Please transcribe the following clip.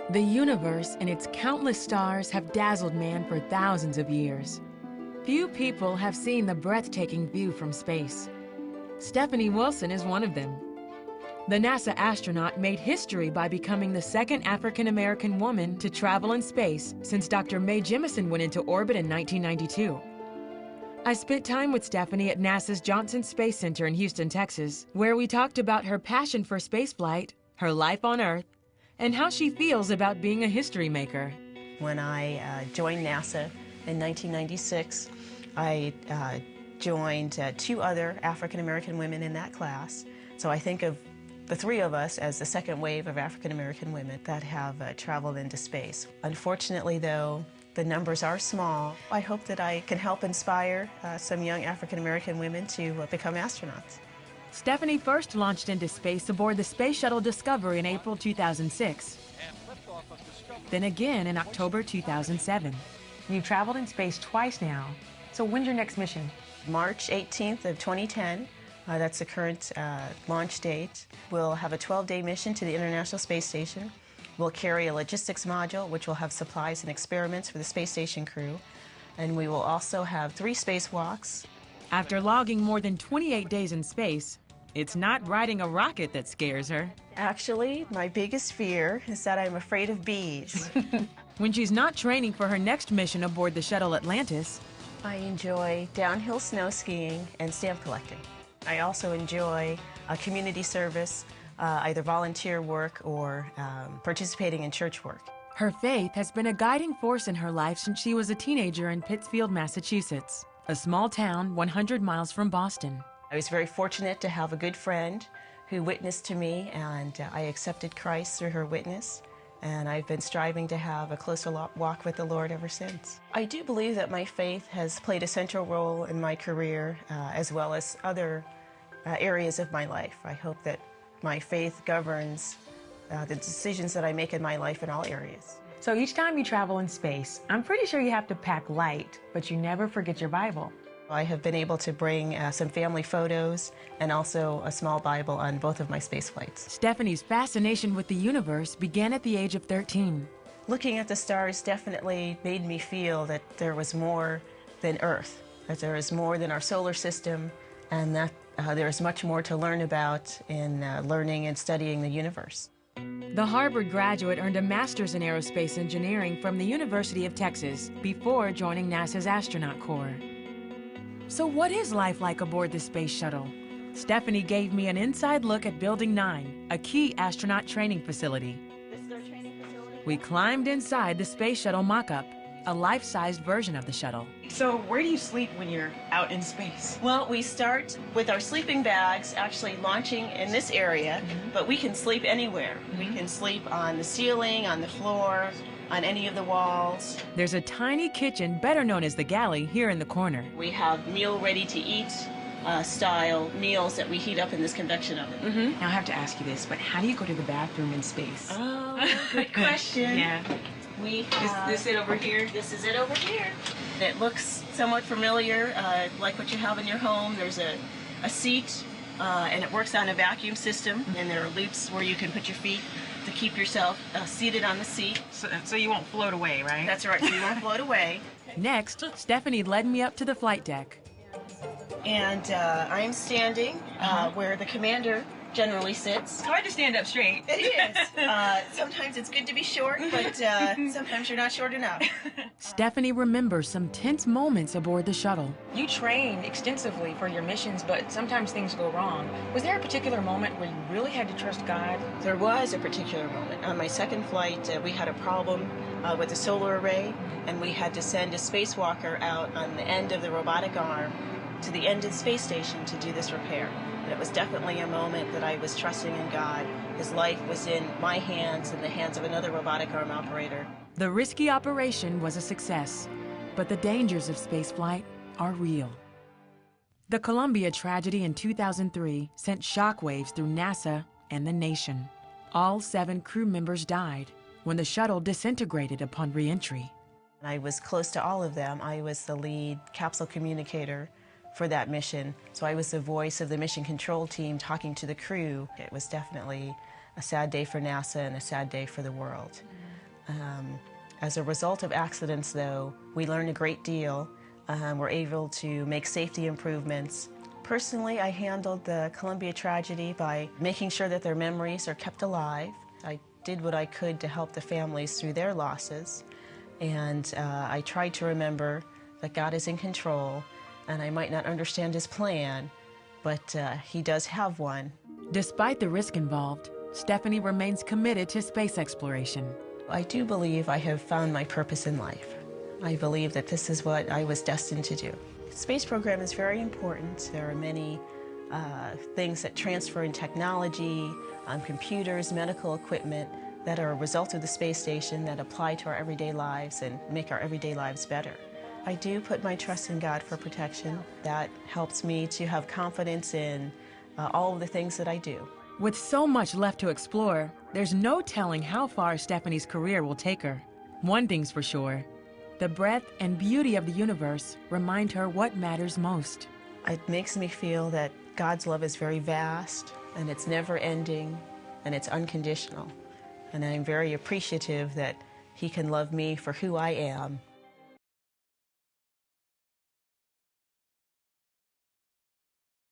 The universe and its countless stars have dazzled man for thousands of years. Few people have seen the breathtaking view from space. Stephanie Wilson is one of them. The NASA astronaut made history by becoming the second African-American woman to travel in space since Dr. Mae Jemison went into orbit in 1992. I spent time with Stephanie at NASA's Johnson Space Center in Houston, Texas, where we talked about her passion for spaceflight, her life on Earth, and how she feels about being a history maker. When I joined NASA in 1996, I joined two other African-American women in that class. So I think of the three of us as the second wave of African-American women that have traveled into space. Unfortunately, though, the numbers are small. I hope that I can help inspire some young African-American women to become astronauts. Stephanie first launched into space aboard the Space Shuttle Discovery in April 2006, then again in October 2007. You've traveled in space twice now, so when's your next mission? March 18th of 2010, that's the current launch date. We'll have a 12-day mission to the International Space Station. We'll carry a logistics module, which will have supplies and experiments for the space station crew. And we will also have 3 spacewalks. After logging more than 28 days in space, it's not riding a rocket that scares her. Actually, my biggest fear is that I'm afraid of bees. When she's not training for her next mission aboard the shuttle Atlantis, I enjoy downhill snow skiing and stamp collecting. I also enjoy community service, either volunteer work or participating in church work. her faith has been a guiding force in her life since she was a teenager in Pittsfield, Massachusetts, a small town 100 miles from Boston. I was very fortunate to have a good friend who witnessed to me, and I accepted Christ through her witness, and I've been striving to have a closer walk with the Lord ever since. I do believe that my faith has played a central role in my career as well as other areas of my life. I hope that my faith governs the decisions that I make in my life in all areas. So each time you travel in space, I'm pretty sure you have to pack light, but you never forget your Bible. I have been able to bring some family photos and also a small Bible on both of my space flights. Stephanie's fascination with the universe began at the age of 13. Looking at the stars definitely made me feel that there was more than Earth, that there is more than our solar system, and that there is much more to learn about in learning and studying the universe. The Harvard graduate earned a master's in aerospace engineering from the University of Texas before joining NASA's astronaut corps. So what is life like aboard the space shuttle? Stephanie gave me an inside look at Building 9, a key astronaut training facility. This is our training facility. We climbed inside the space shuttle mock-up, a life-sized version of the shuttle. So where do you sleep when you're out in space? Well, we start with our sleeping bags actually launching in this area, but we can sleep anywhere. We can sleep on the ceiling, on the floor, on any of the walls. There's a tiny kitchen, better known as the galley, here in the corner. We have meal ready to eat style meals that we heat up in this convection oven. Now I have to ask you this, but how do you go to the bathroom in space? Oh, good question. Yeah. We Is have, this it over here? This is it over here. It looks somewhat familiar, like what you have in your home. There's a seat, and it works on a vacuum system, and there are loops where you can put your feet to keep yourself seated on the seat. So you won't float away, right? That's right, so you won't float away. Next, Stephanie led me up to the flight deck. And I'm standing where the commander generally sits. It's hard to stand up straight. It is. Sometimes it's good to be short, but sometimes you're not short enough. Stephanie remembers some tense moments aboard the shuttle. You train extensively for your missions, but sometimes things go wrong. Was there a particular moment where you really had to trust God? There was a particular moment. On my second flight, we had a problem with the solar array, and we had to send a spacewalker out on the end of the robotic arm to the end of the space station to do this repair. And it was definitely a moment that I was trusting in God. His life was in my hands and the hands of another robotic arm operator. The risky operation was a success, but the dangers of spaceflight are real. The Columbia tragedy in 2003 sent shockwaves through NASA and the nation. All 7 crew members died when the shuttle disintegrated upon re-entry. I was close to all of them. I was the lead capsule communicator for that mission, so I was the voice of the mission control team talking to the crew. It was definitely a sad day for NASA and a sad day for the world. As a result of accidents, though, we learn a great deal. We're able to make safety improvements. Personally, I handled the Columbia tragedy by making sure that their memories are kept alive. I did what I could to help the families through their losses. And I tried to remember that God is in control, and I might not understand His plan, but He does have one. Despite the risk involved, Stephanie remains committed to space exploration. I do believe I have found my purpose in life. I believe that this is what I was destined to do. The space program is very important. There are many things that transfer in technology, computers, medical equipment that are a result of the space station that apply to our everyday lives and make our everyday lives better. I do put my trust in God for protection. That helps me to have confidence in all of the things that I do. With so much left to explore, there's no telling how far Stephanie's career will take her. One thing's for sure, the breadth and beauty of the universe remind her what matters most. It makes me feel that God's love is very vast, and it's never ending, and it's unconditional. And I'm very appreciative that He can love me for who I am